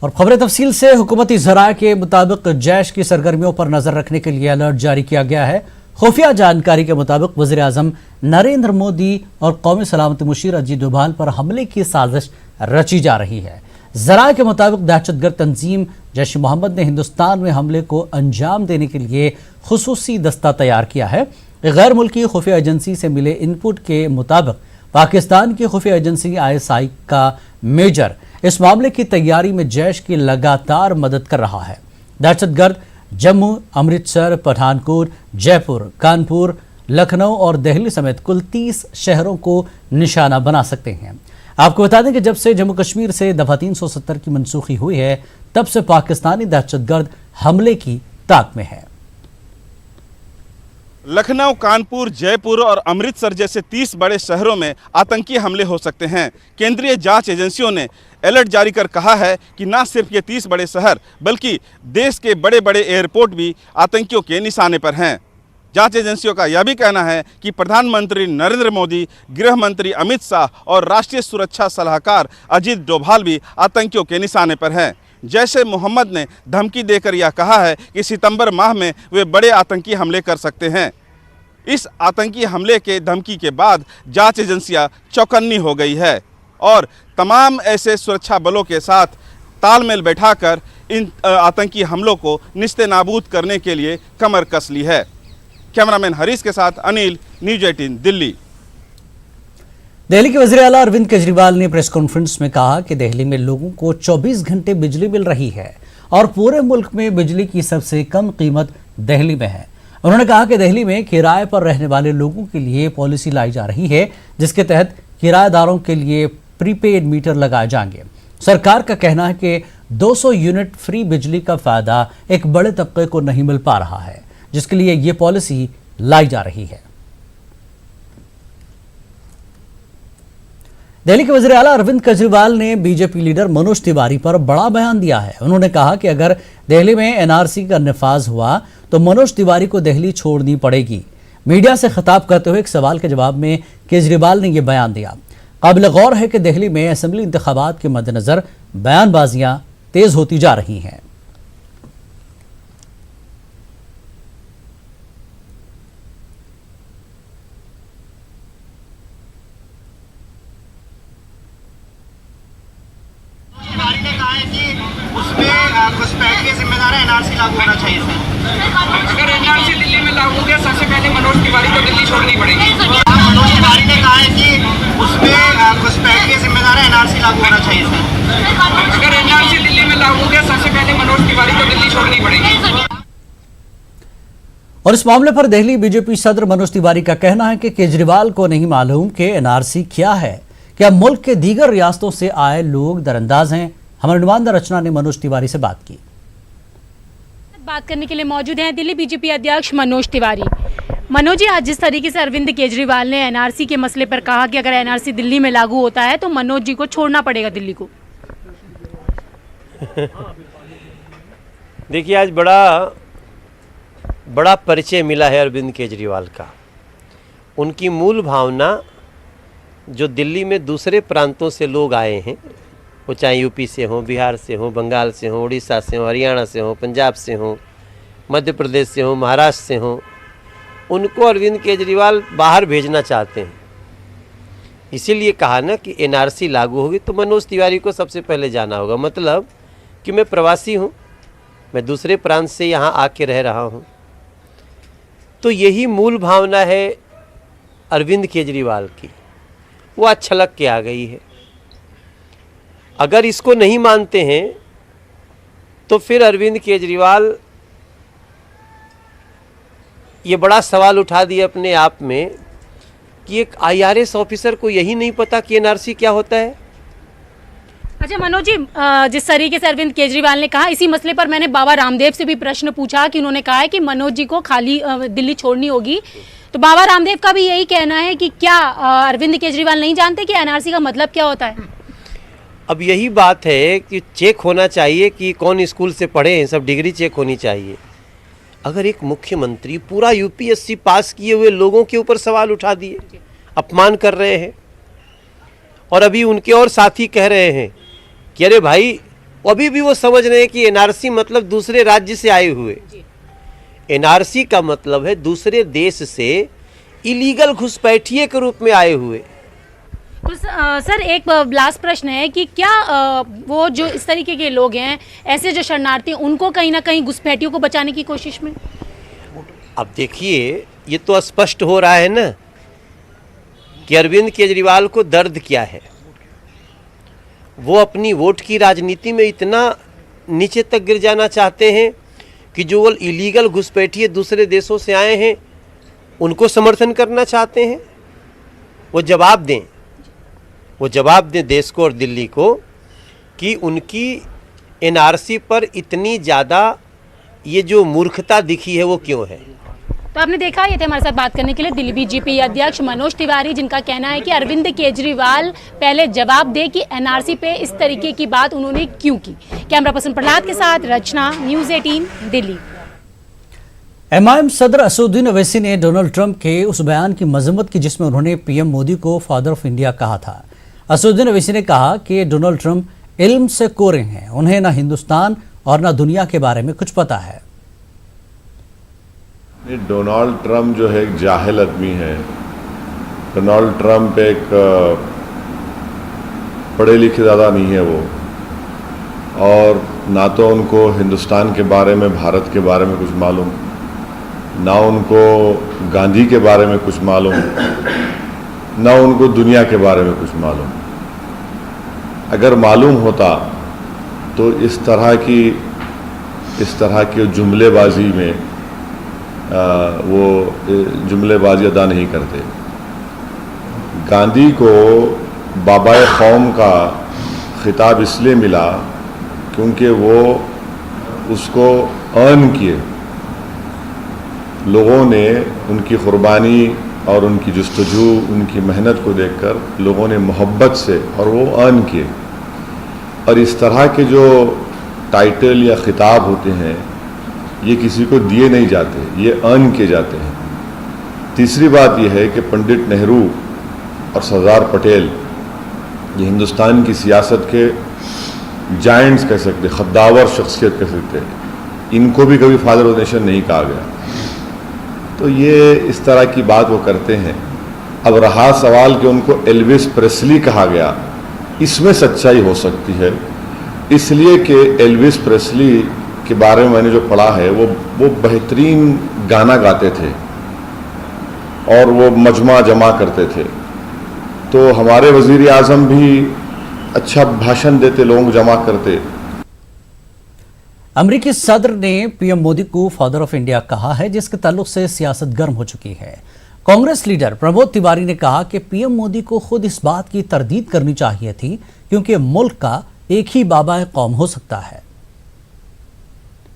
और खबरें तफसील से हुकूमती ज़राए के मुताबिक जैश की सरगर्मियों पर नजर रखने के लिए अलर्ट जारी किया गया है। खुफिया जानकारी के मुताबिक वज़ीर आज़म नरेंद्र मोदी और कौमी सलामती मुशीर अजीत डोभाल पर हमले की साजिश रची जा रही है। ज़राए के मुताबिक दहशतगर्द तंजीम जैश मोहम्मद ने हिंदुस्तान में हमले को अंजाम देने के लिए खुसूसी दस्ता तैयार किया है। गैर मुल्की खुफिया एजेंसी से मिले इनपुट के मुताबिक पाकिस्तान की खुफिया एजेंसी ISI का मेजर इस मामले की तैयारी में जैश की लगातार मदद कर रहा है। दहशतगर्द जम्मू, अमृतसर, पठानकोट, जयपुर, कानपुर, लखनऊ और दिल्ली समेत कुल 30 शहरों को निशाना बना सकते हैं। आपको बता दें कि जब से जम्मू कश्मीर से दफा 370 की मनसूखी हुई है, तब से पाकिस्तानी दहशतगर्द हमले की ताक में है। लखनऊ, कानपुर, जयपुर और अमृतसर जैसे 30 बड़े शहरों में आतंकी हमले हो सकते हैं। केंद्रीय जांच एजेंसियों ने अलर्ट जारी कर कहा है कि न सिर्फ ये 30 बड़े शहर बल्कि देश के बड़े बड़े एयरपोर्ट भी आतंकियों के निशाने पर हैं। जांच एजेंसियों का यह भी कहना है कि प्रधानमंत्री नरेंद्र मोदी, गृह मंत्री अमित शाह और राष्ट्रीय सुरक्षा सलाहकार अजीत डोभाल भी आतंकियों के निशाने पर हैं। जैश-ए मोहम्मद ने धमकी देकर यह कहा है कि सितंबर माह में वे बड़े आतंकी हमले कर सकते हैं। इस आतंकी हमले के धमकी के बाद जांच एजेंसियां चौकन्नी हो गई है और तमाम ऐसे सुरक्षा बलों के साथ तालमेल बैठाकर इन आतंकी हमलों को निस्ते-नाबूद करने के लिए कमर कस ली है। कैमरामैन हरीश के साथ अनिल, न्यूज़ 18 दिल्ली। दिल्ली के वज़ीर आला अरविंद केजरीवाल ने प्रेस कॉन्फ्रेंस में कहा कि दिल्ली में लोगों को 24 घंटे बिजली मिल रही है और पूरे मुल्क में बिजली की सबसे कम कीमत दिल्ली में है। उन्होंने कहा कि दिल्ली में किराए पर रहने वाले लोगों के लिए पॉलिसी लाई जा रही है, जिसके तहत किराएदारों के लिए प्रीपेड मीटर लगाए जाएंगे। सरकार का कहना है कि 200 यूनिट फ्री बिजली का फायदा एक बड़े तबके को नहीं मिल पा रहा है, जिसके लिए ये पॉलिसी लाई जा रही है। दिल्ली के वज़ीर आला अरविंद केजरीवाल ने बीजेपी लीडर मनोज तिवारी पर बड़ा बयान दिया है। उन्होंने कहा कि अगर दिल्ली में NRC का नफाज हुआ तो मनोज तिवारी को दिल्ली छोड़नी पड़ेगी। मीडिया से खिताब करते हुए एक सवाल के जवाब में केजरीवाल ने यह बयान दिया। काबिल गौर है कि दिल्ली में असेंबली इंतखाबात के मद्देनजर बयानबाजियां तेज होती जा रही हैं। NRC लागू होना चाहिए सर। अगर NRC दिल्ली में लागू हो गया, सबसे पहले मनोज तिवारी को दिल्ली छोड़नी पड़ेगी। मनोज तिवारी ने कहा है कि उसमें घुसपैठ के जिम्मेदार NRC लागू होना चाहिए सर। अगर NRC दिल्ली में लागू हो गया, सबसे पहले मनोज तिवारी को दिल्ली छोड़नी पड़ेगी। और इस मामले पर दिल्ली बीजेपी सदर मनोज तिवारी का कहना है कि केजरीवाल को नहीं मालूम कि NRC क्या है। क्या मुल्क के दीगर रियासतों से आए लोग दरअंदाज हैं? हमारे नुमाइंदा रचना ने मनोज तिवारी से बात की। बात करने के लिए मौजूद हैं दिल्ली बीजेपी अध्यक्ष मनोज तिवारी। मनोज जी, आज जिस तरीके से अरविंद केजरीवाल ने NRC के मसले पर कहा कि अगर NRC दिल्ली में लागू होता है तो मनोज जी को छोड़ना पड़ेगा दिल्ली को। देखिए, आज बड़ा परिचय मिला है अरविंद केजरीवाल का। उनकी मूल भावना जो दिल्ली में दूसरे प्रांतों से लोग आए हैं, वो चाहे यूपी से हों, बिहार से हों, बंगाल से हों, उड़ीसा से हों, हरियाणा से हों, पंजाब से हों, मध्य प्रदेश से हों, महाराष्ट्र से हों, उनको अरविंद केजरीवाल बाहर भेजना चाहते हैं। इसीलिए कहा ना कि NRC लागू होगी तो मनोज तिवारी को सबसे पहले जाना होगा। मतलब कि मैं प्रवासी हूँ, मैं दूसरे प्रांत से यहाँ आके रह रहा हूँ। तो यही मूल भावना है अरविंद केजरीवाल की, वो आज छलक के आ गई है। अगर इसको नहीं मानते हैं तो फिर अरविंद केजरीवाल ये बड़ा सवाल उठा दिया अपने आप में कि एक IRS ऑफिसर को यही नहीं पता कि NRC क्या होता है। अच्छा मनोज जी, जिस तरीके से अरविंद केजरीवाल ने कहा, इसी मसले पर मैंने बाबा रामदेव से भी प्रश्न पूछा कि उन्होंने कहा है कि मनोज जी को खाली दिल्ली छोड़नी होगी। तो बाबा रामदेव का भी यही कहना है कि क्या अरविंद केजरीवाल नहीं जानते कि NRC का मतलब क्या होता है? अब यही बात है कि चेक होना चाहिए कि कौन स्कूल से पढ़े हैं, सब डिग्री चेक होनी चाहिए। अगर एक मुख्यमंत्री पूरा UPSC पास किए हुए लोगों के ऊपर सवाल उठा दिए, अपमान कर रहे हैं, और अभी उनके और साथी कह रहे हैं कि अरे भाई अभी भी वो समझ रहे हैं कि एनआरसी मतलब दूसरे राज्य से आए हुए। एनआरसी का मतलब है दूसरे देश से इलीगल घुसपैठिए के रूप में आए हुए। तो सर एक लास्ट प्रश्न है कि क्या वो जो इस तरीके के लोग हैं, ऐसे जो शरणार्थी, उनको कहीं ना कहीं घुसपैठियों को बचाने की कोशिश में? अब देखिए, ये तो स्पष्ट हो रहा है ना कि अरविंद केजरीवाल को दर्द क्या है। वो अपनी वोट की राजनीति में इतना नीचे तक गिर जाना चाहते हैं कि जो वो इलीगल घुसपैठिए दूसरे देशों से आए हैं उनको समर्थन करना चाहते हैं। वो जवाब दें देश को और दिल्ली को कि उनकी एनआरसी पर इतनी ज़्यादा ये जो मूर्खता दिखी है वो क्यों है। तो आपने देखा, ये थे हमारे साथ बात करने के लिए दिल्ली बीजेपी अध्यक्ष मनोज तिवारी, जिनका कहना है कि अरविंद केजरीवाल पहले जवाब दे कि एनआरसी पे इस तरीके की बात उन्होंने क्यों की। कैमरा पर्सन प्रहलाद के साथ रचना, न्यूज़ 18 दिल्ली। एमआईएम सदर असदुद्दीन ओवैसी ने डोनाल्ड ट्रंप के उस बयान की मजम्मत की जिसमें उन्होंने पीएम मोदी को फादर ऑफ इंडिया कहा था। असदुद्दीन ओवैसी ने कहा कि डोनाल्ड ट्रंप इल्म से कोरे हैं, उन्हें न हिंदुस्तान और न दुनिया के बारे में कुछ पता है। डोनाल्ड ट्रंप जो है एक जाहिल आदमी है। डोनाल्ड ट्रंप एक पढ़े लिखे ज़्यादा नहीं है वो, और ना तो उनको हिंदुस्तान के बारे में, भारत के बारे में कुछ मालूम, ना उनको गांधी के बारे में कुछ मालूम, ना उनको दुनिया के बारे में कुछ मालूम। अगर मालूम होता तो इस तरह की जुमलेबाजी में वो जुमलेबाजी अदा नहीं करते। गांधी को बाबाए कौम का खिताब इसलिए मिला क्योंकि वो उसको अर्न किए। लोगों ने उनकी कुर्बानी और उनकी जुस्तजू, उनकी मेहनत को देखकर लोगों ने मोहब्बत से और वो अर्न किए। और इस तरह के जो टाइटल या खिताब होते हैं ये किसी को दिए नहीं जाते, ये अर्न किए जाते हैं। तीसरी बात यह है कि पंडित नेहरू और सरदार पटेल ये हिंदुस्तान की सियासत के जायंट्स कह सकते, खद्दावर शख्सियत कह सकते, इनको भी कभी फादर ऑफ नेशन नहीं कहा गया। तो ये इस तरह की बात वो करते हैं। अब रहा सवाल कि उनको एल्विस प्रेस्ली कहा गया, इसमें सच्चाई हो सकती है, इसलिए कि एल्विस प्रेस्ली के बारे में मैंने जो पढ़ा है वो बेहतरीन गाना गाते थे और वो मजमा जमा करते थे। तो हमारे वजीर आजम भी अच्छा भाषण देते, लोग जमा करते। अमेरिकी सदर ने पीएम मोदी को फादर ऑफ इंडिया कहा है, जिसके ताल्लुक से सियासत गर्म हो चुकी है। कांग्रेस लीडर प्रमोद तिवारी ने कहा कि पीएम मोदी को खुद इस बात की तरदीद करनी चाहिए थी क्योंकि मुल्क का एक ही बाबा कौम हो सकता है।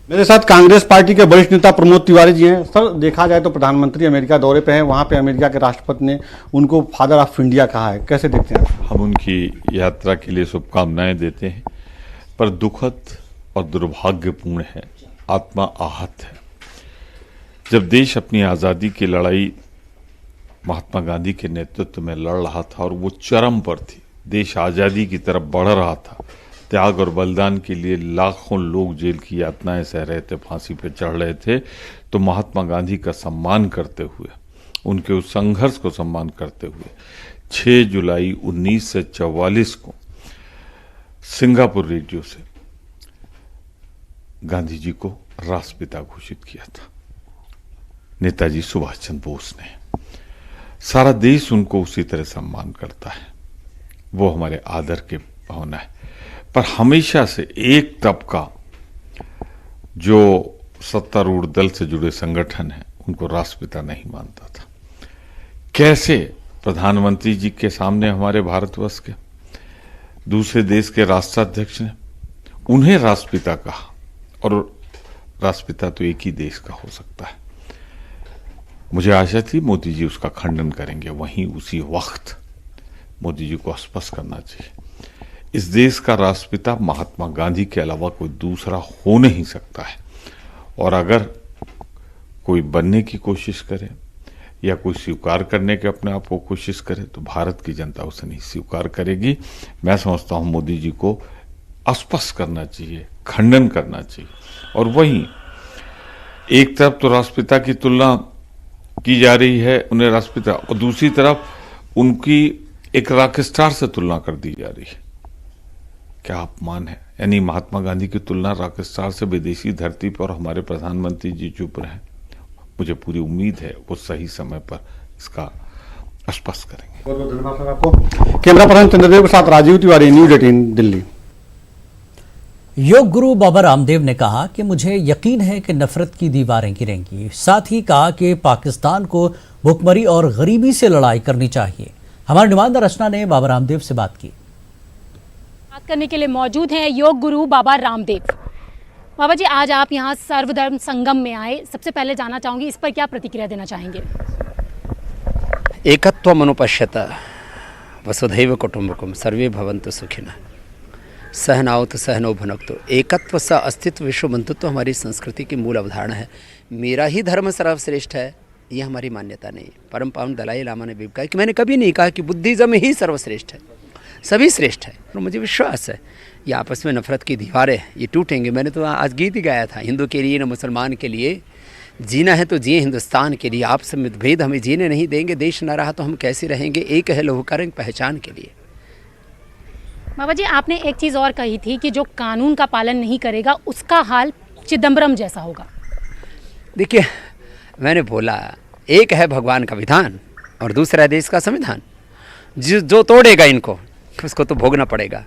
मेरे साथ कांग्रेस पार्टी के वरिष्ठ नेता प्रमोद तिवारी जी हैं। सर, देखा जाए तो प्रधानमंत्री अमेरिका दौरे पे हैं, वहाँ पे अमेरिका के राष्ट्रपति ने उनको फादर ऑफ इंडिया कहा है, कैसे देखते हैं? हम उनकी यात्रा के लिए शुभकामनाएं देते हैं, पर दुखद और दुर्भाग्यपूर्ण है, आत्मा आहत है। जब देश अपनी आज़ादी की लड़ाई महात्मा गांधी के नेतृत्व में लड़ रहा था और वो चरम पर थी, देश आज़ादी की तरफ बढ़ रहा था, त्याग और बलिदान के लिए लाखों लोग जेल की यातनाएं सह रहे थे, फांसी पर चढ़ रहे थे, तो महात्मा गांधी का सम्मान करते हुए, उनके उस संघर्ष को सम्मान करते हुए 6 जुलाई 1944 को सिंगापुर रेडियो से गांधी जी को राष्ट्रपिता घोषित किया था नेताजी सुभाष चंद्र बोस ने। सारा देश उनको उसी तरह सम्मान करता है, वो हमारे आदर के भावना है। पर हमेशा से एक तबका जो सत्तारूढ़ दल से जुड़े संगठन हैं उनको राष्ट्रपिता नहीं मानता था। कैसे प्रधानमंत्री जी के सामने हमारे भारतवर्ष के दूसरे देश के राष्ट्राध्यक्ष ने उन्हें राष्ट्रपिता कहा, और राष्ट्रपिता तो एक ही देश का हो सकता है। मुझे आशा थी मोदी जी उसका खंडन करेंगे, वहीं उसी वक्त मोदी जी को स्पष्ट करना चाहिए, इस देश का राष्ट्रपिता महात्मा गांधी के अलावा कोई दूसरा हो नहीं सकता है। और अगर कोई बनने की कोशिश करे या कोई स्वीकार करने के अपने आप को कोशिश करे तो भारत की जनता उसे नहीं स्वीकार करेगी। मैं समझता हूं मोदी जी को स्पष्ट करना चाहिए, खंडन करना चाहिए। और वहीं एक तरफ तो राष्ट्रपिता की तुलना की जा रही है, उन्हें राष्ट्रपिता, और दूसरी तरफ उनकी एक रॉक स्टार से तुलना कर दी जा रही है। क्या अपमान है। यानी महात्मा गांधी की तुलना रॉक स्टार से विदेशी धरती पर हमारे प्रधानमंत्री जी चुप रहे। मुझे पूरी उम्मीद है वो सही समय पर इसका स्पष्ट करेंगे। बहुत बहुत धन्यवाद सर आपको। कैमरा पर्सन चंद्रदेव के साथ राजीव तिवारी, न्यूज 18 दिल्ली। योग गुरु बाबा रामदेव ने कहा कि मुझे यकीन है कि नफरत की दीवारें गिरेंगी। साथ ही कहा कि पाकिस्तान को भुखमरी और गरीबी से लड़ाई करनी चाहिए। हमारे नुमाइंदा रचना ने बाबा रामदेव से बात की। बात करने के लिए मौजूद हैं योग गुरु बाबा रामदेव। बाबा जी, आज आप यहाँ सर्वधर्म संगम में आए, सबसे पहले जानना चाहूंगी इस पर क्या प्रतिक्रिया देना चाहेंगे? एकत्वमनुपश्यत वसुधैव कुटुम्बकम सर्वे भवन्तु सुखिनः सहनावतु सहनौ भुनक्तु। एकत्व स अस्तित्व विश्व बंधुत्व हमारी संस्कृति की मूल अवधारणा है। मेरा ही धर्म सर्वश्रेष्ठ है, ये हमारी मान्यता नहीं। परम पावन दलाई लामा ने भी कहा कि मैंने कभी नहीं कहा कि बुद्धिज़्म ही सर्वश्रेष्ठ है, सभी श्रेष्ठ है। और मुझे विश्वास है ये आपस में नफरत की दीवारें ये टूटेंगे। मैंने तो आज गीत ही गाया था, हिंदू के लिए न मुसलमान के लिए, जीना है तो जिए हिंदुस्तान के लिए। आपस में भेद हमें जीने नहीं देंगे, देश न रहा तो हम कैसे रहेंगे, एक है लौह का रंग पहचान के लिए। बाबा जी, आपने एक चीज़ और कही थी कि जो कानून का पालन नहीं करेगा उसका हाल चिदम्बरम जैसा होगा। देखिए, मैंने बोला एक है भगवान का विधान और दूसरा है देश का संविधान। जो तोड़ेगा इनको उसको तो भोगना पड़ेगा।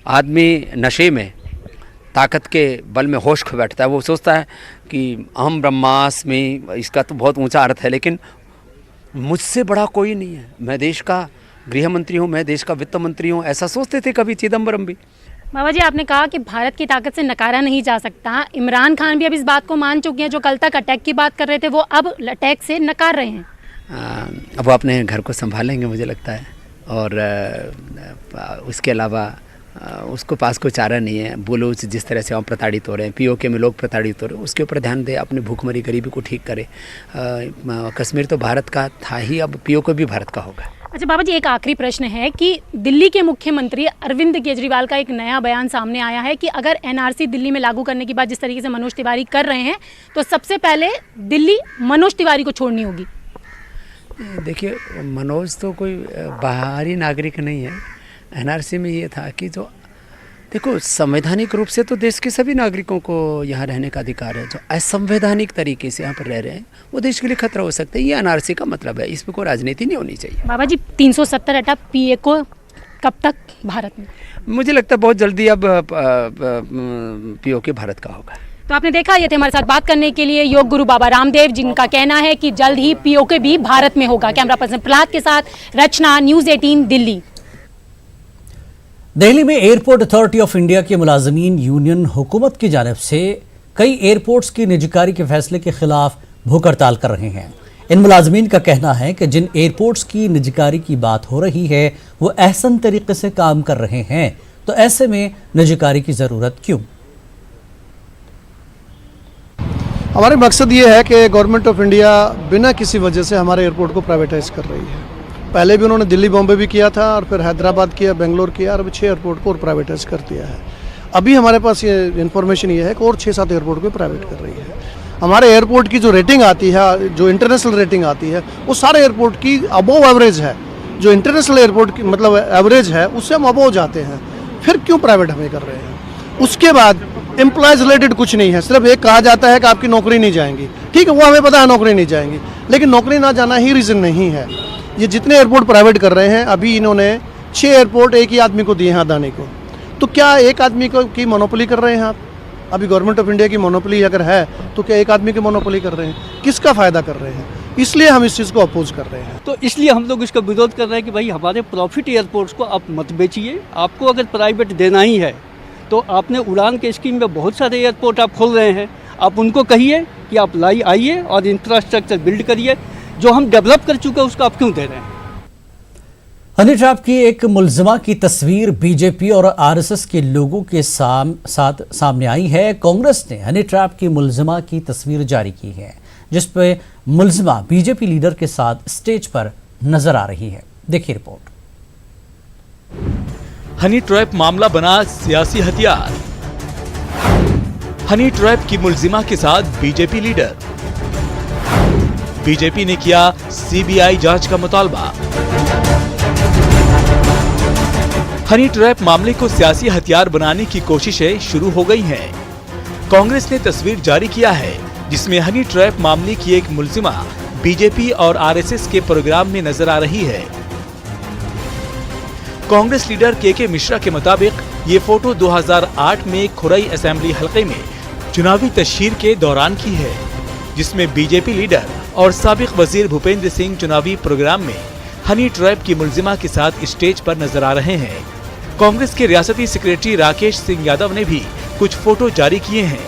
आदमी नशे में ताकत के बल में होश खो बैठता है। वो सोचता है कि अहम ब्रह्मास्मि, इसका तो बहुत ऊंचा अर्थ है, लेकिन मुझसे बड़ा कोई नहीं है। मैं देश का गृह मंत्री हूँ, मैं देश का वित्त मंत्री हूँ, ऐसा सोचते थे कभी चिदम्बरम भी। बाबा जी, आपने कहा कि भारत की ताकत से नकारा नहीं जा सकता। इमरान खान भी अब इस बात को मान चुके हैं। जो कल तक अटैक की बात कर रहे थे वो अब अटैक से नकार रहे हैं। अब वो अपने घर को संभालेंगे मुझे लगता है, और उसके अलावा उसको पास कोई चारा नहीं है। बलूच जिस तरह से हम प्रताड़ित हो रहे हैं, पीओके में लोग प्रताड़ित हो रहे हैं, उसके ऊपर ध्यान दे, अपने भूखमरी गरीबी को ठीक करे। कश्मीर तो भारत का था ही, अब पीओके भी भारत का होगा। अच्छा बाबा जी, एक आखिरी प्रश्न है कि दिल्ली के मुख्यमंत्री अरविंद केजरीवाल का एक नया बयान सामने आया है कि अगर एनआरसी दिल्ली में लागू करने की बात जिस तरीके से मनोज तिवारी कर रहे हैं तो सबसे पहले दिल्ली मनोज तिवारी को छोड़नी होगी। देखिए, मनोज तो कोई बाहरी नागरिक नहीं है। एनआरसी में ये था कि जो देखो, संवैधानिक रूप से तो देश के सभी नागरिकों को यहाँ रहने का अधिकार है। जो असंवैधानिक तरीके से यहाँ पर रह रहे हैं वो देश के लिए खतरा हो सकता है। ये एनआरसी का मतलब है, इसमें कोई राजनीति नहीं होनी चाहिए। बाबा जी, 370 हटा पीए को कब तक भारत में? मुझे लगता है बहुत जल्दी अब पीओके भारत का होगा। तो आपने देखा, ये थे हमारे साथ बात करने के लिए योग गुरु बाबा रामदेव, जिनका कहना है कि जल्द ही पीओके भी भारत में होगा। कैमरा पर्सन प्रहलाद के साथ रचना, न्यूज़ 18 दिल्ली। दिल्ली में एयरपोर्ट अथॉरिटी ऑफ इंडिया के मुलाजमीन यूनियन हुकूमत की जानिब से कई एयरपोर्ट्स की निजीकारी के फैसले के खिलाफ भूख हड़ताल कर रहे हैं। इन मुलाजमीन का कहना है कि जिन एयरपोर्ट्स की निजीकारी की बात हो रही है वो एहसन तरीके से काम कर रहे हैं, तो ऐसे में निजीकारी की ज़रूरत क्यों? हमारा मकसद ये है कि गवर्नमेंट ऑफ इंडिया बिना किसी वजह से हमारे एयरपोर्ट को प्राइवेटाइज कर रही है। पहले भी उन्होंने दिल्ली बॉम्बे भी किया था, और फिर हैदराबाद किया, बेंगलोर किया, और अभी 6 एयरपोर्ट को और प्राइवेटाइज कर दिया है। अभी हमारे पास ये इन्फॉर्मेशन ये है कि और 6-7 एयरपोर्ट को प्राइवेट कर रही है। हमारे एयरपोर्ट की जो रेटिंग आती है, जो इंटरनेशनल रेटिंग आती है, वो सारे एयरपोर्ट की अबोव एवरेज है। जो इंटरनेशनल एयरपोर्ट की मतलब एवरेज है उससे हम अबोव जाते हैं। फिर क्यों प्राइवेट हमें कर रहे हैं? उसके बाद एम्प्लॉयज़ रिलेटेड कुछ नहीं है। सिर्फ एक कहा जाता है कि आपकी नौकरी नहीं जाएंगी। ठीक है, वो हमें पता है नौकरी नहीं जाएंगी, लेकिन नौकरी ना जाना ही रीज़न नहीं है। ये जितने एयरपोर्ट प्राइवेट कर रहे हैं, अभी इन्होंने 6 एयरपोर्ट एक ही आदमी को दिए हैं, अदानी को। तो क्या एक आदमी को की मोनोपोली कर रहे हैं आप? अभी गवर्नमेंट ऑफ इंडिया की मोनोपोली अगर है तो क्या एक आदमी की मोनोपोली कर रहे हैं? किसका फ़ायदा कर रहे हैं? इसलिए हम इस चीज़ को अपोज कर रहे हैं। तो इसलिए हम लोग इसका विरोध कर रहे हैं कि भाई हमारे प्रॉफिट एयरपोर्ट्स को आप मत बेचिए। आपको अगर प्राइवेट देना ही है तो आपने उड़ान के स्कीम में बहुत सारे एयरपोर्ट आप खोल रहे हैं, आप उनको कहिए कि आप आइए और इंफ्रास्ट्रक्चर बिल्ड करिए। जो हम डेवलप कर चुके हैं उसको आप क्यों दे रहे हैं? हनी ट्रैप की एक मुलजिमा की तस्वीर बीजेपी और आरएसएस के लोगों के साथ सामने आई है। कांग्रेस ने हनी ट्रैप की मुलजिमा की तस्वीर जारी की है, जिस पे मुलजिमा बीजेपी लीडर के साथ स्टेज पर नजर आ रही है। देखिए रिपोर्ट। हनी ट्रैप मामला बना सियासी हथियार। हनी ट्रैप की मुलजिमा के साथ बीजेपी लीडर। बीजेपी ने किया सीबीआई जांच का मुतालबा। हनी ट्रैप मामले को सियासी हथियार बनाने की कोशिशें शुरू हो गई हैं। कांग्रेस ने तस्वीर जारी किया है जिसमें हनी ट्रैप मामले की एक मुलजिमा बीजेपी और आरएसएस के प्रोग्राम में नजर आ रही है। कांग्रेस लीडर के मिश्रा के मुताबिक ये फोटो 2008 में खुरई असेंबली हलके में चुनावी तशहीर के दौरान की है, जिसमें बीजेपी लीडर और साबिक वजीर भूपेंद्र सिंह चुनावी प्रोग्राम में हनी ट्रैप की मुलजिमा के साथ स्टेज पर नजर आ रहे हैं। कांग्रेस के रियासती सेक्रेटरी राकेश सिंह यादव ने भी कुछ फोटो जारी किए हैं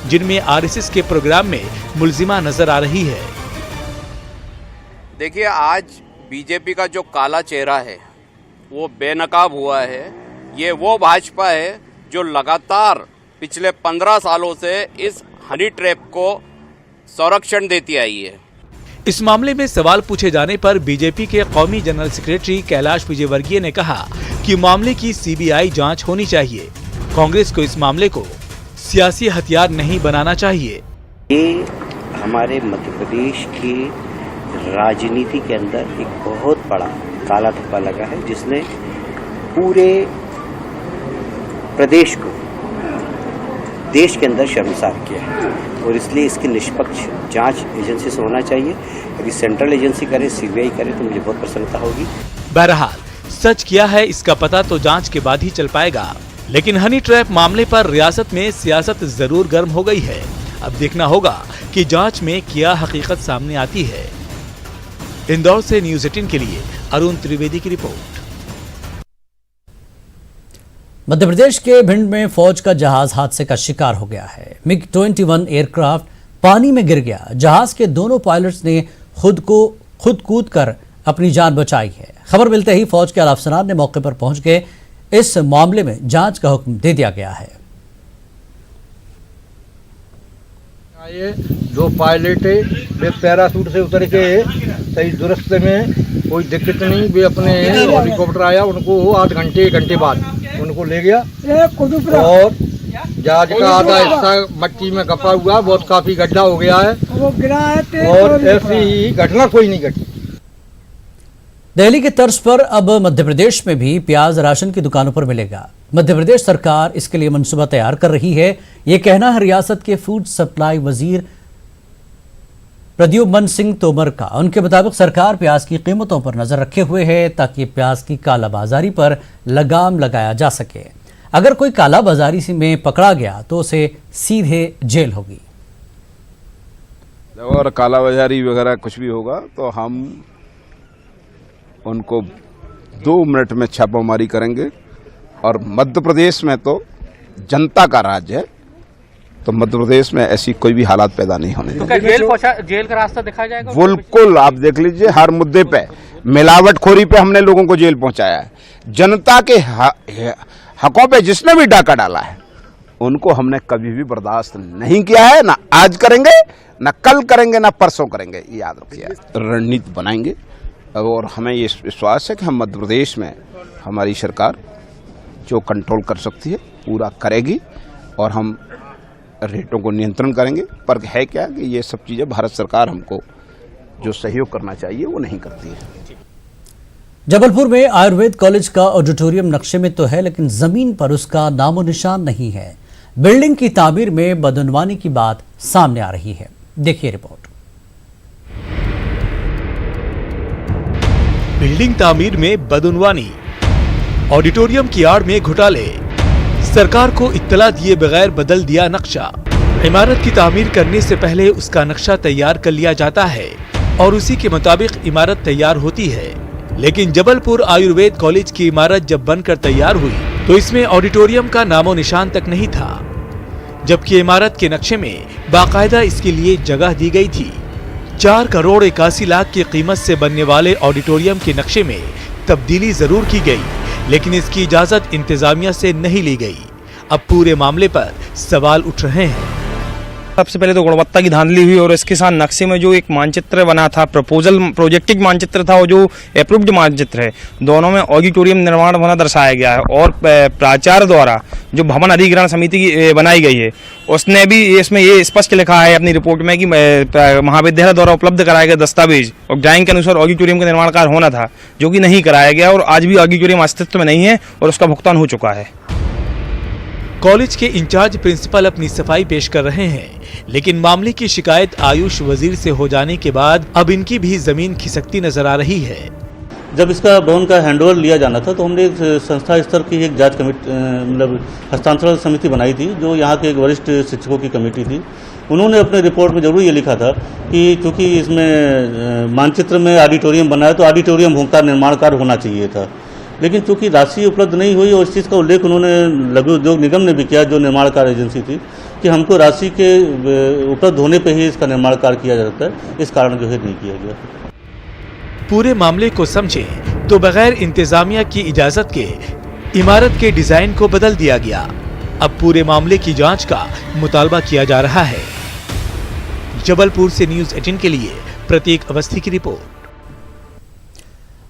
जिनमें आरएसएस के प्रोग्राम में मुलजिमा नजर आ रही है। देखिए, आज बीजेपी का जो काला चेहरा है वो बेनकाब हुआ है। ये वो भाजपा है जो लगातार पिछले 15 सालों से इस हनी ट्रैप को संरक्षण देती आई है। इस मामले में सवाल पूछे जाने पर बीजेपी के कौमी जनरल सेक्रेटरी कैलाश विजयवर्गीय ने कहा कि मामले की सीबीआई जांच होनी चाहिए। कांग्रेस को इस मामले को सियासी हथियार नहीं बनाना चाहिए। ये हमारे मध्य प्रदेश की राजनीति के अंदर एक बहुत बड़ा काला धब्बा लगा है, जिसने पूरे प्रदेश को देश के अंदर शर्मसार किया है, और इसलिए इसकी निष्पक्ष जांच एजेंसी से होना चाहिए। यदि सेंट्रल एजेंसी करे, सीबीआई करे, तो मुझे बहुत प्रसन्नता होगी। बहरहाल सच क्या है इसका पता तो जांच के बाद ही चल पाएगा, लेकिन हनी ट्रैप मामले पर रियासत में सियासत जरूर गर्म हो गई है। अब देखना होगा कि जांच में क्या हकीकत सामने आती है। इंदौर से न्यूज़ 18 के लिए अरुण त्रिवेदी की रिपोर्ट। मध्य प्रदेश के भिंड में फौज का जहाज हादसे का शिकार हो गया है। मिग 21 एयरक्राफ्ट पानी में गिर गया। जहाज के दोनों पायलट्स ने खुद कूदकर अपनी जान बचाई है। खबर मिलते ही फौज के आला अफसरान ने मौके पर पहुंच के इस मामले में जांच का हुक्म दे दिया गया है। जो पायलट है वे पैराशूट से उतर के सही दुरुस्त में कोई दिक्कत नहीं, वे अपने हेलीकॉप्टर आया, उनको आध घंटे बाद उनको ले गया, और जहाज का आधा हिस्सा मट्टी में कपा हुआ, बहुत काफी गड्ढा हो गया है, और ऐसी घटना कोई नहीं घटी। दिल्ली के तर्ज पर अब मध्य प्रदेश में भी प्याज राशन की दुकानों पर मिलेगा। मध्य प्रदेश सरकार इसके लिए मंसूबा तैयार कर रही है। ये कहना है रियासत के फूड सप्लाई वजीर प्रद्युम्न सिंह तोमर का। उनके मुताबिक सरकार प्याज की कीमतों पर नजर रखे हुए है ताकि प्याज की कालाबाजारी पर लगाम लगाया जा सके। अगर कोई कालाबाजारी में पकड़ा गया तो उसे सीधे जेल होगी। और कालाबाजारी वगैरह कुछ भी होगा तो हम उनको 2 मिनट में छापामारी करेंगे। और मध्य प्रदेश में तो जनता का राज है, तो मध्य प्रदेश में ऐसी कोई भी हालात पैदा नहीं होने तो जेल का रास्ता दिखाया जाएगा। बिल्कुल, आप देख लीजिए, हर मुद्दे पे मिलावटखोरी पे हमने लोगों को जेल पहुंचाया है। जनता के हकों पे जिसने भी डाका डाला है उनको हमने कभी भी बर्दाश्त नहीं किया है, ना आज करेंगे, ना कल करेंगे, ना परसों करेंगे। ये याद रखिए, रणनीति बनाएंगे और हमें ये विश्वास है कि हम मध्य प्रदेश में हमारी सरकार जो कंट्रोल कर सकती है पूरा करेगी और हम रेटों को नियंत्रण करेंगे। पर है क्या कि ये सब चीज़ें भारत सरकार हमको जो सहयोग करना चाहिए वो नहीं करती है। जबलपुर में आयुर्वेद कॉलेज का ऑडिटोरियम नक्शे में तो है, लेकिन जमीन पर उसका नामो निशान नहीं है। बिल्डिंग की तामीर में बदनवानी की बात सामने आ रही है। देखिए रिपोर्ट। बिल्डिंग तामीर में बदनवानी, ऑडिटोरियम की आड़ में घोटाले, सरकार को इत्तला दिए बगैर बदल दिया नक्शा। इमारत की तामीर करने से पहले उसका नक्शा तैयार कर लिया जाता है और उसी के मुताबिक इमारत तैयार होती है। लेकिन जबलपुर आयुर्वेद कॉलेज की इमारत जब बनकर तैयार हुई तो इसमें ऑडिटोरियम का नामो निशान तक नहीं था, जबकि इमारत के नक्शे में बाकायदा इसके लिए जगह दी गई थी। 4 करोड़ 81 लाख की कीमत से बनने वाले ऑडिटोरियम के नक्शे में तब्दीली जरूर की गई, लेकिन इसकी इजाजत इंतजामिया से नहीं ली गई। अब पूरे मामले पर सवाल उठ रहे हैं। सबसे पहले तो गुणवत्ता की धांधली हुई और इसके साथ नक्शे में जो एक मानचित्र बना था, प्रोजेक्टिव मानचित्र था और जो अप्रूव्ड मानचित्र है, दोनों में ऑडिटोरियम निर्माण होना दर्शाया गया है। और प्राचार्य द्वारा जो भवन अधिग्रहण समिति बनाई गई है उसने भी इसमें ये स्पष्ट लिखा है अपनी रिपोर्ट में कि महाविद्यालय द्वारा उपलब्ध कराए गए दस्तावेज और ड्राइंग के अनुसार ऑडिटोरियम का निर्माण कार्य होना था, जो कि नहीं कराया गया और आज भी ऑडिटोरियम अस्तित्व में नहीं है और उसका भुगतान हो चुका है। कॉलेज के इंचार्ज प्रिंसिपल अपनी सफाई पेश कर रहे हैं, लेकिन मामले की शिकायत आयुष वजीर से हो जाने के बाद अब इनकी भी जमीन खिसकती नजर आ रही है। जब इसका भवन का हैंडओवर लिया जाना था तो हमने संस्था स्तर की एक जांच कमेटी मतलब हस्तांतरण समिति बनाई थी, जो यहाँ के एक वरिष्ठ शिक्षकों की कमेटी थी। उन्होंने अपने रिपोर्ट में जरूर ये लिखा था कि चूंकि इसमें मानचित्र में ऑडिटोरियम बना है तो ऑडिटोरियम भवन का निर्माण कार्य होना चाहिए था, लेकिन चूंकि राशि उपलब्ध नहीं हुई और इस चीज़ का उल्लेख उन्होंने लघु उद्योग निगम ने भी किया, जो निर्माण कार्य एजेंसी थी, कि हमको राशि के उपलब्ध होने पर ही इसका निर्माण कार्य किया जा सकता है, इस कारण जो है नहीं किया गया। पूरे मामले को समझें तो बगैर इंतजामिया की इजाजत के इमारत के डिजाइन को बदल दिया गया। अब पूरे मामले की जांच का मुतालबा किया जा रहा है। जबलपुर से न्यूज़ 18 के लिए प्रतीक अवस्थी की रिपोर्ट।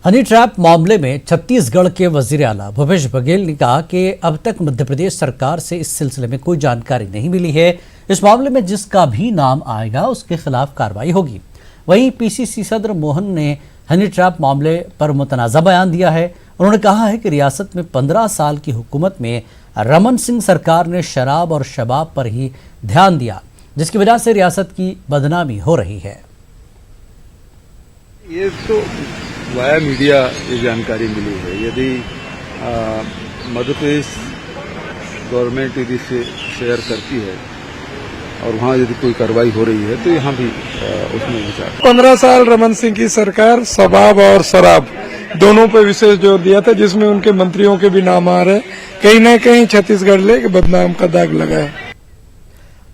हनी ट्रैप मामले में छत्तीसगढ़ के वजीर आला भूपेश बघेल ने कहा कि अब तक मध्य प्रदेश सरकार से इस सिलसिले में कोई जानकारी नहीं मिली है। इस मामले में जिसका भी नाम आएगा उसके खिलाफ कार्रवाई होगी। वहीं पीसीसी सदर मोहन ने हनी ट्रैप मामले पर मुतनाज़ा बयान दिया है। उन्होंने कहा है कि रियासत में 15 साल की हुकूमत में रमन सिंह सरकार ने शराब और शबाब पर ही ध्यान दिया, जिसकी वजह से रियासत की बदनामी हो रही है। ये तो वाया मीडिया ये जानकारी मिली है। यदि मध्य प्रदेश गवर्नमेंट यदि से शेयर करती है और वहाँ यदि कोई कार्रवाई हो रही है तो यहाँ भी उसमें विचार। 15 साल रमन सिंह की सरकार शबाब और शराब दोनों पे विशेष जोर दिया था, जिसमें उनके मंत्रियों के भी नाम आ रहे। कहीं न कहीं छत्तीसगढ़ ले बदनाम का दाग लगा है।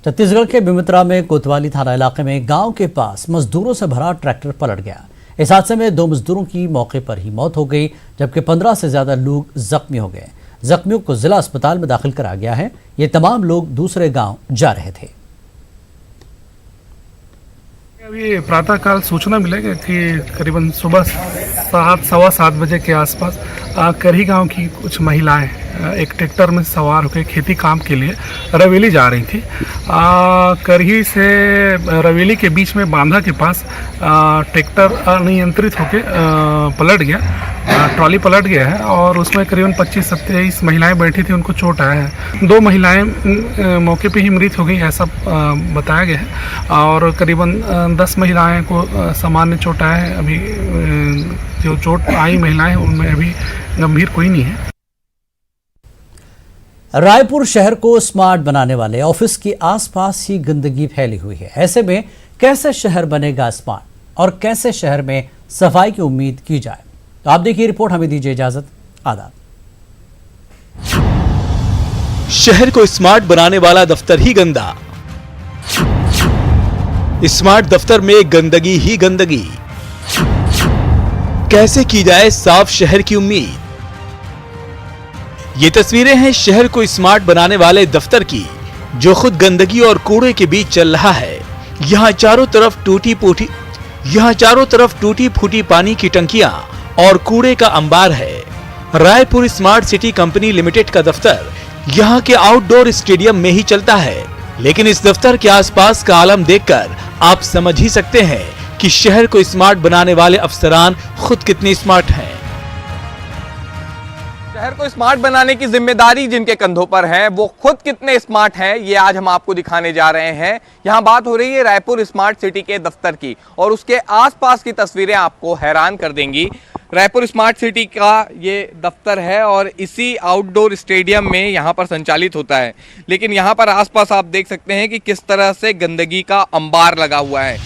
छत्तीसगढ़ के बेमेतरा में कोतवाली थाना इलाके में गांव के पास मजदूरों से भरा ट्रैक्टर पलट गया। इस हादसे में 2 मजदूरों की मौके पर ही मौत हो गई, जबकि 15 से ज्यादा लोग जख्मी हो गए। जख्मियों को जिला अस्पताल में दाखिल करा गया है। ये तमाम लोग दूसरे गांव जा रहे थे। अभी प्रातःकाल सूचना मिलेगी कि करीबन सुबह 7-7:15 बजे के आसपास करही गांव की कुछ महिलाएं एक ट्रैक्टर में सवार होकर खेती काम के लिए रवेली जा रही थी। करही से रवेली के बीच में बांधा के पास ट्रैक्टर अनियंत्रित होकर पलट गया, ट्रॉली पलट गया है और उसमें करीबन 25-27 महिलाएं बैठी थी, उनको चोट आया है। 2 महिलाएं मौके पे ही मृत हो गई, ऐसा बताया गया है और करीबन 10 महिलाएं को सामान्य चोट आया है। अभी जो चोट आई महिलाएं उनमें अभी गंभीर कोई नहीं है। रायपुर शहर को स्मार्ट बनाने वाले ऑफिस के आसपास ही गंदगी फैली हुई है। ऐसे में कैसे शहर बनेगा स्मार्ट और कैसे शहर में सफाई की उम्मीद की जाए? तो आप देखिए रिपोर्ट, हमें दीजिए इजाजत। आदाब। शहर को स्मार्ट बनाने वाला दफ्तर ही गंदा, स्मार्ट दफ्तर में गंदगी ही गंदगी। कैसे की जाए साफ शहर की उम्मीद? ये तस्वीरें हैं शहर को स्मार्ट बनाने वाले दफ्तर की, जो खुद गंदगी और कूड़े के बीच चल रहा है। यहाँ चारों तरफ टूटी फूटी पानी की टंकियां और कूड़े का अंबार है। Raipur smart city company limited का दफ्तर यहाँ के आउटडोर स्टेडियम में ही चलता है, लेकिन इस दफ्तर के आसपास का आलम देखकर आप समझ ही सकते हैं कि शहर को स्मार्ट बनाने वाले अफसरान खुद कितने स्मार्ट हैं। शहर को स्मार्ट बनाने की जिम्मेदारी जिनके कंधों पर है वो खुद कितने स्मार्ट हैं, ये आज हम आपको दिखाने जा रहे हैं। यहाँ बात हो रही है रायपुर स्मार्ट सिटी के दफ्तर की और उसके आसपास की तस्वीरें आपको हैरान कर देंगी। रायपुर स्मार्ट सिटी का ये दफ्तर है और इसी आउटडोर स्टेडियम में यहाँ पर संचालित होता है, लेकिन यहाँ पर आसपास आप देख सकते हैं कि किस तरह से गंदगी का अंबार लगा हुआ है।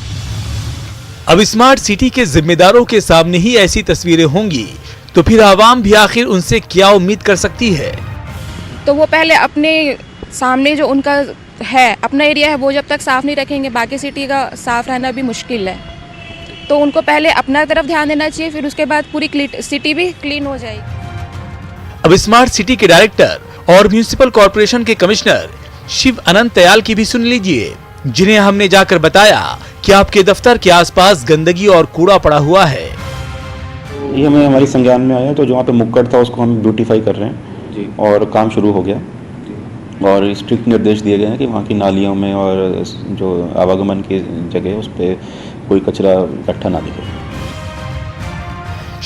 अब स्मार्ट सिटी के जिम्मेदारों के सामने ही ऐसी तस्वीरें होंगी तो फिर आवाम भी आखिर उनसे क्या उम्मीद कर सकती है? तो वो पहले अपने सामने जो उनका है अपना एरिया है वो जब तक साफ नहीं रखेंगे, बाकी सिटी का साफ रहना भी मुश्किल है। तो उनको पहले अपना तरफ ध्यान देना चाहिए, फिर उसके बाद पूरी सिटी भी क्लीन हो जाएगी। अब स्मार्ट सिटी के डायरेक्टर और म्युनिसिपल कॉर्पोरेशन के कमिश्नर शिव अनंत दयाल की भी सुन लीजिए। जिन्हें हमने जाकर बताया कि आपके दफ्तर के आसपास गंदगी और कूड़ा पड़ा हुआ है। ये हमें हमारी संज्ञान में आया, तो जो वहाँ पे मुक्कड़ था उसको हम ब्यूटीफाई कर रहे हैं जी। और काम शुरू हो गया और स्ट्रिक्ट निर्देश दिए गए हैं कि वहाँ की नालियों में और जो आवागमन की जगह है उस पर कोई कचरा इकट्ठा ना दिखे।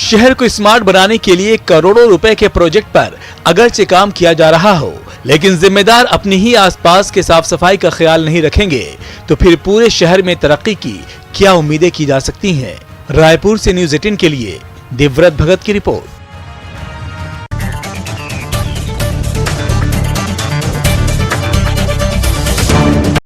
शहर को स्मार्ट बनाने के लिए करोड़ों रुपए के प्रोजेक्ट पर अगरचे काम किया जा रहा हो, लेकिन जिम्मेदार अपनी ही आसपास के साफ सफाई का ख्याल नहीं रखेंगे तो फिर पूरे शहर में तरक्की की क्या उम्मीदें की जा सकती हैं। रायपुर से न्यूज़ 18 के लिए देवव्रत भगत की रिपोर्ट।